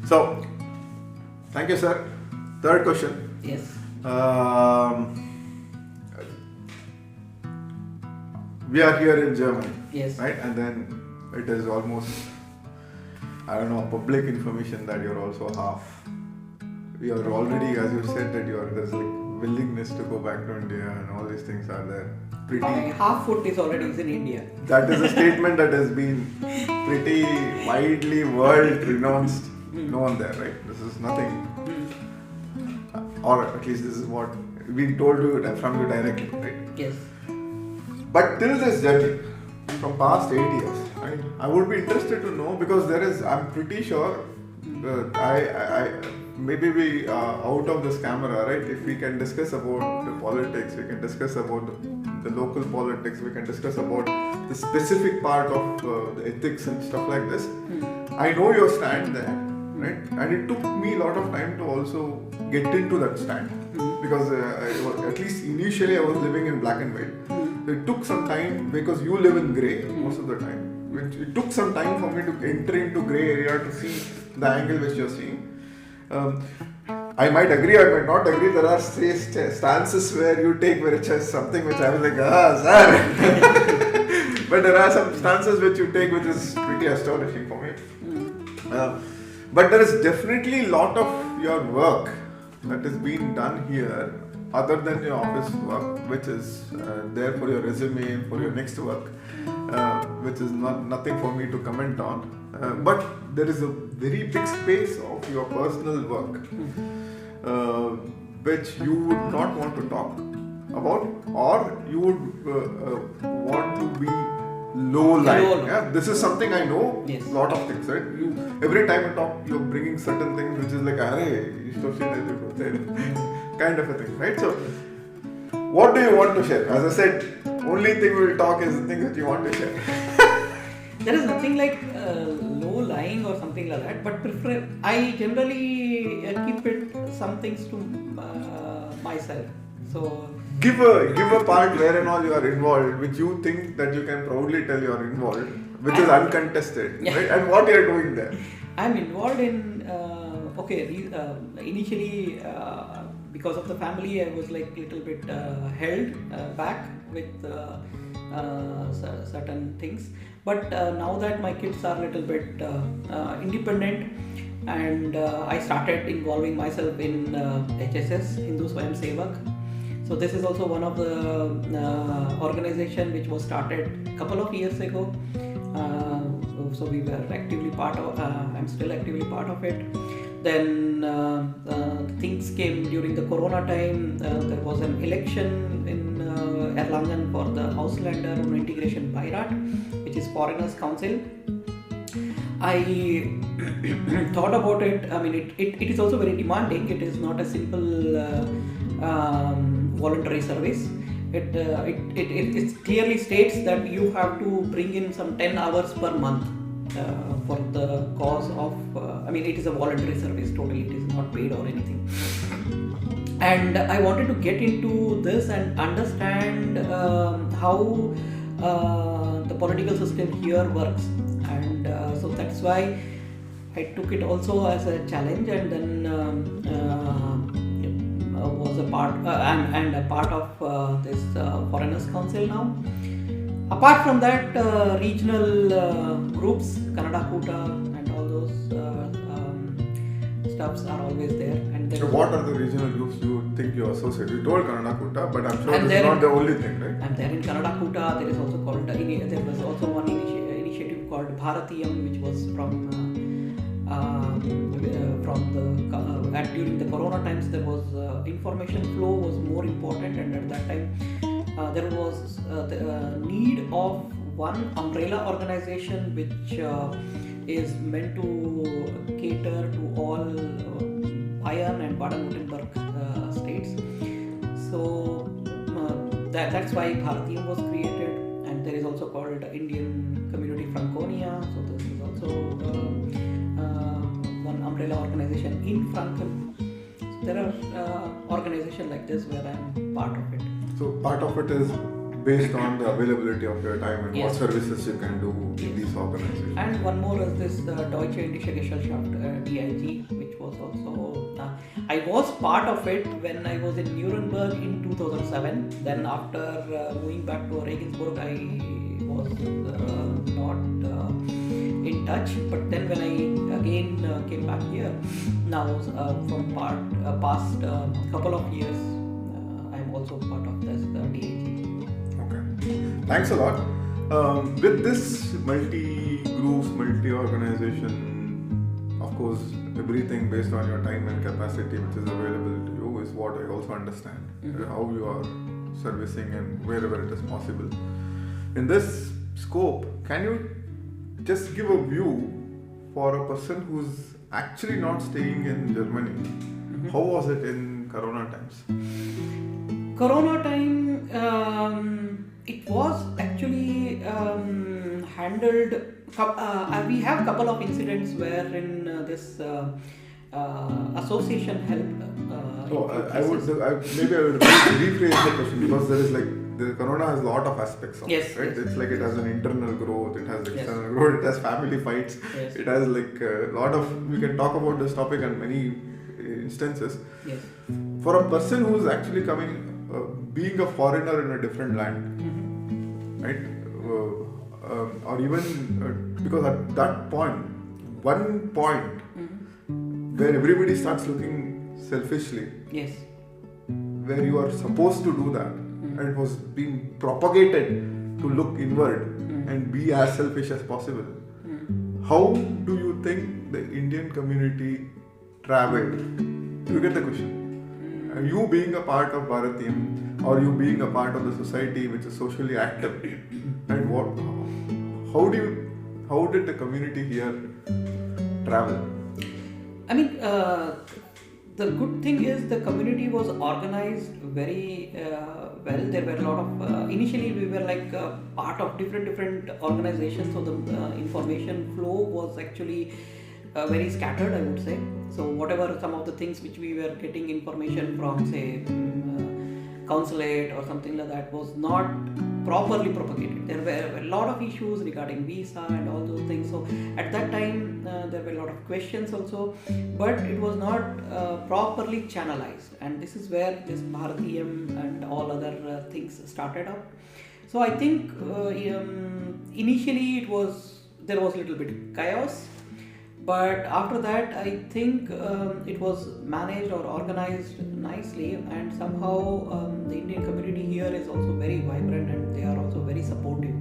So, thank you, sir. Third question. Yes. We are here in Germany. Yes. Right? And then it is almost, public information that you're also half. You're already, as you said, that there's like willingness to go back to India and all these things are there. Half foot is already in India. That is a statement that has been pretty widely world renounced. Known there, right? This is nothing, or at least this is what we told you from you directly, right? Yes. But till this journey, from past 8 years, right? I would be interested to know because I'm pretty sure, maybe we out of this camera, right? If we can discuss about the politics, we can discuss about the local politics, we can discuss about the specific part of the ethics and stuff like this. I know your stand there. Right? And it took me a lot of time to also get into that stand because at least initially I was living in black and white. So it took some time because you live in grey most of the time. It took some time for me to enter into grey area to see the angle which you're seeing. I might agree, I might not agree. There are stances where you take which is something which I was like, sir. But there are some stances which you take which is pretty astonishing for me. But there is definitely a lot of your work that is being done here other than your office work, which is there for your resume, for your next work, which is nothing for me to comment on. But there is a very big space of your personal work, which you would not want to talk about, or you would want to be low-lying. Yeah? This is something I know. Yes. Lot of things, right? Every time you talk, you're bringing certain things which is like, kind of a thing, right? So, what do you want to share? As I said, only thing we will talk is the things that you want to share. There is nothing like low-lying or something like that, but I generally keep it some things to myself. So. Give a part wherein all you are involved, which you think that you can proudly tell you are involved, which is uncontested, right? And what you are doing there? I'm involved in, initially because of the family, I was like little bit held back with certain things. But now that my kids are little bit independent, and I started involving myself in HSS, Hindu Swayam Sevak. So this is also one of the organization which was started a couple of years ago. So we were actively part of. I'm still actively part of it. Then things came during the Corona time. There was an election in Erlangen for the Auslander und Integration Beirat, which is Foreigners Council. I thought about it. I mean, it is also very demanding. It is not a simple voluntary service. It clearly states that you have to bring in some 10 hours per month for the cause of. It is a voluntary service. Totally, it is not paid or anything. And I wanted to get into this and understand how the political system here works. And so that's why I took it also as a challenge, and then was a part and a part of this Foreigners Council now. Apart from that, regional groups, Kannada Kuta and all those stuffs are always there. And so what are the regional groups you think you associate? You told Kannada Kuta, but I'm sure this is not the only thing, right? I'm there in Kannada Kuta. There is also called there was also one initiative called Bharatiyam, which was from the during the Corona times. There was information flow was more important, and at that time there was the need of one umbrella organization which is meant to cater to all Bayern and Baden-Württemberg states. So that's why Bharatiyam was created, and there is also called Indian Community Franconia. So this is also one umbrella organization in Franken. So there are organizations like this where I'm part of it. So part of it is based on the availability of your time and what Yes. services you can do in these organizations. And one more is this Deutsche Indische Gesellschaft, DIG, which was also, I was part of it when I was in Nuremberg in 2007. Then after moving back to Regensburg, I was not in touch. But then when I again came back here, now from past couple of years, I'm also part of this DIG. Okay. Thanks a lot. With this multi-groups, multi-organization, of course, everything based on your time and capacity which is available to you is what I also understand. How you are servicing and wherever it is possible. In this scope, can you just give a view for a person who's actually not staying in Germany? How was it in Corona times? Corona time, it was actually handled. We have a couple of incidents wherein this association helped. I would rephrase the question because there is the Corona has a lot of aspects of Yes, it, right? yes. It's like it has an internal growth, it has Yes. external growth, it has family fights, Yes. it has a lot of. We can talk about this topic on many instances. Yes. For a person who's actually coming, being a foreigner in a different land, right? Or even because at that point, one point where everybody starts looking selfishly, Yes. where you are supposed to do that, and it was being propagated to look inward and be as selfish as possible. How do you think the Indian community traveled? You get the question. You being a part of Bharatiyam, or you being a part of the society which is socially active, and how did the community here travel? I mean, the good thing is the community was organized very well. There were a lot of initially we were part of different organizations, so the information flow was actually very scattered, I would say. So whatever some of the things which we were getting information from, say, consulate or something like that, was not properly propagated. There were a lot of issues regarding visa and all those things. So at that time there were a lot of questions also, but it was not properly channelized. And this is where this Bharatiyam and all other things started up. So I think initially there was a little bit chaos. But after that, I think it was managed or organized nicely, and somehow the Indian community here is also very vibrant and they are also very supportive.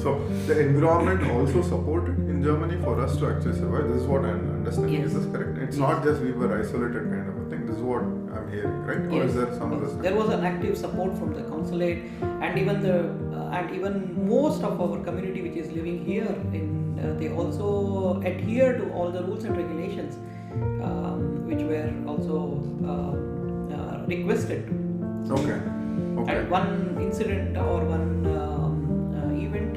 So the environment also supported in Germany for us to actually survive. This is what I'm understanding. Yes. Is this correct? It's not just we were isolated kind of a thing. This is what I'm hearing, right? Or is there some other stuff? There was an active support from the consulate, and even most of our community which is living here they also adhere to all the rules and regulations which were also requested to. Okay. And one incident or one event,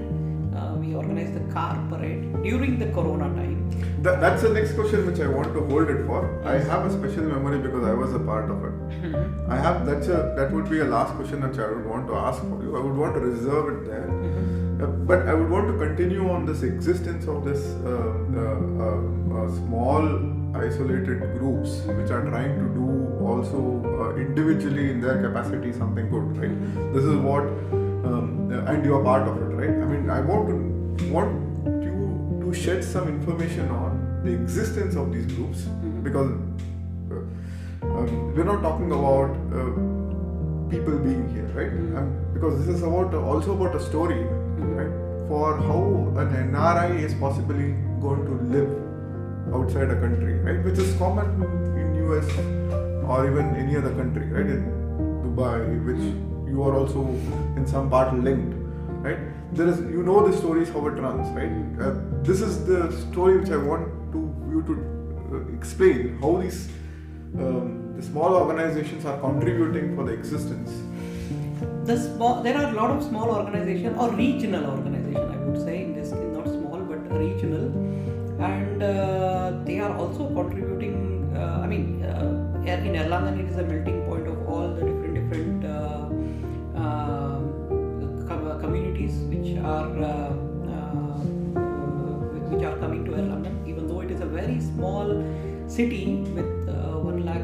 we organized the car parade during the Corona time. That's the next question which I want to hold it for. I have a special memory because I was a part of it. That would be a last question which I would want to ask for you. I would want to reserve it there. But I would want to continue on this existence of this small isolated groups which are trying to do also individually in their capacity something good, right? This is what, and you are part of it, right? I mean, I want you to shed some information on the existence of these groups because we're not talking about people being here, right? Because this is also about a story, right? For how an NRI is possibly going to live outside a country, right? Which is common in US or even any other country, right? In Dubai, which you are also in some part linked, right? There is, the stories how it runs, right? This is the story which I want you to explain how these the small organizations are contributing for the existence. There are a lot of small organizations or regional organizations, I would say, in this case, not small but regional, and they are also contributing. In Erlangen, it is a melting point of all the different communities which are coming to London, even though it is a very small city with 1 lakh,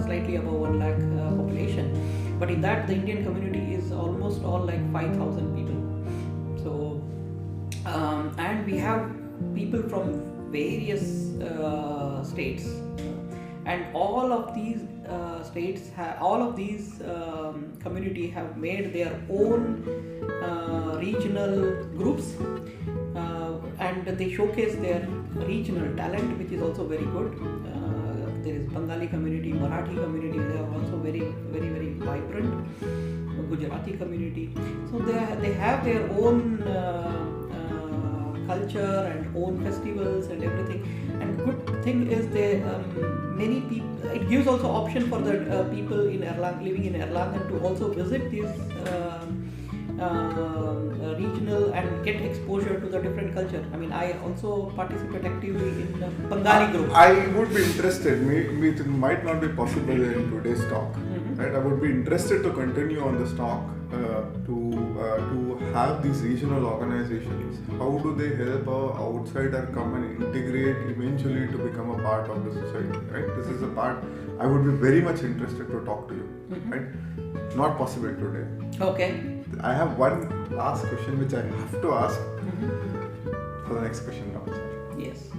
slightly above 1 lakh population. But in that, the Indian community is almost all like 5,000 people. So, and we have people from various states, and all of these community have made their own regional groups, and they showcase their regional talent, which is also very good. There is Bengali community, Marathi community, they are also very, very, very vibrant. Gujarati community, so they have their own culture and own festivals and everything. And good thing is many people. It gives also option for the people in Erlangen, living in Erlangen, to also visit these regional and get exposure to the different culture. I mean, I also participate actively in the Bengali group. I would be interested. Maybe it might not be possible in today's talk. Right? I would be interested to continue on this talk to have these regional organizations. How do they help an outsider come and integrate eventually to become a part of the society? Right? This is a part I would be very much interested to talk to you. Right? Not possible today. Okay. I have one last question which I have to ask for the next question now. Yes.